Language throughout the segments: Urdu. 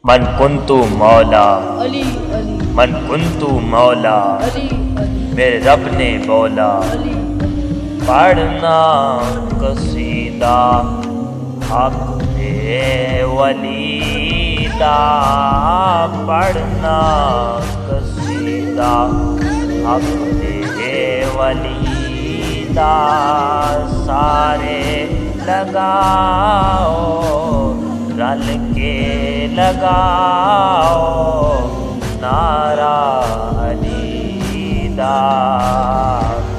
من کنتو مولا علی علی من کنتو مولا علی علی میرے رب نے بولا علی پڑھنا قصیدہ حق دے ولی دا پڑھنا قصیدہ حق دے ولی دا سارے لگاؤ رل کے لگاؤ نعرہ علی دا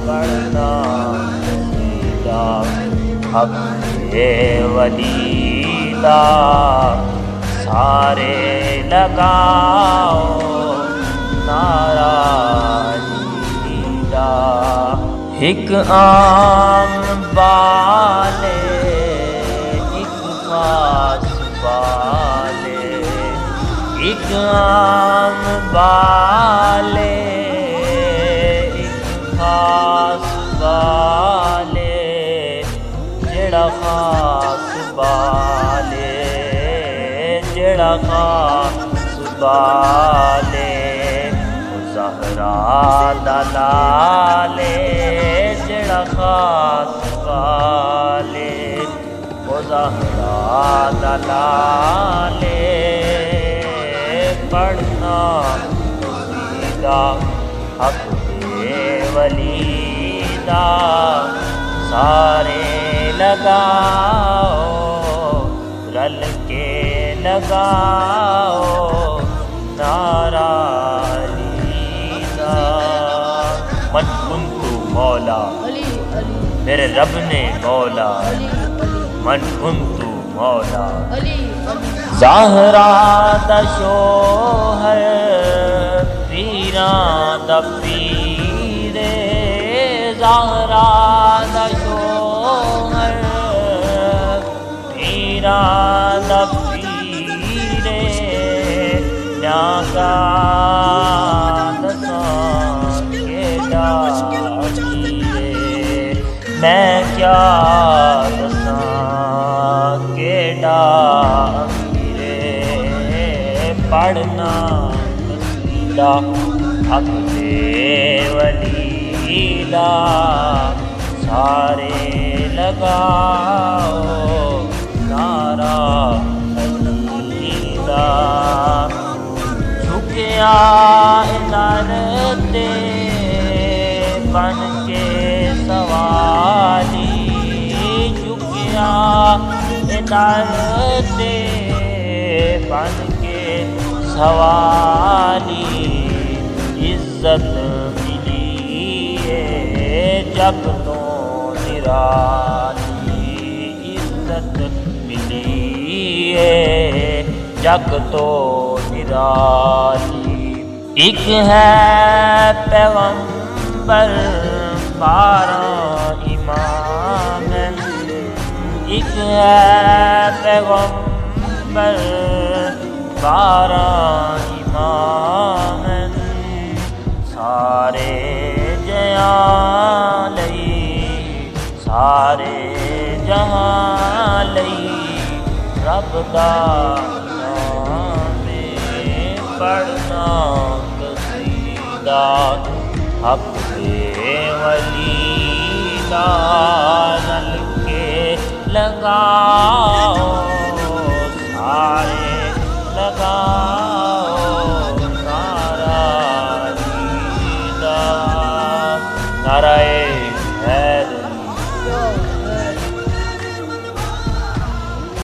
پڑھنا قصیدہ حق دے ولی دا سارے لگاؤ نعرہ علی دا ایک عام بالے ایک خاص بالے ایک عام بالے ایک خاص بالے جڑا خاص بالے جڑا خاص بالے زہرا دلالے جڑا خاص بالے زہرا دلالے پڑھنا قصیدہ حق دے ولی دا سارے لگاؤ رل کے لگاؤ نعرہ علی دا من کنتو مولا علی علی میرے رب نے بولا علی من کنتو مولا علی علی زہرا دا شوہر پیراں دا پیرے زہرا دا شوہر پیراں دا پیرے ناگا دساں کیڑا پیرے میں کیا دساں کیڑا پڑھنا قصیدہ حق دے ولی دا سارے لگاؤ نعرہ علی دا جھکیا در تے بن کے سوالی جھکیا در تے بن کے سوالی عزت ملی ہے جب تو نرالی عزت ملی ہے جگ تو نرالی ایک ہے پیغمبر 12 امام ایک ہے پیغمبر 12 امام سارے جہاں لئی سارے جہاں لئی رب دا نام پڑھنا قصیدہ حق دے ولی دا رل کے لگاؤ سارے لگاؤ نعرہ علی دا نعرہ حیدری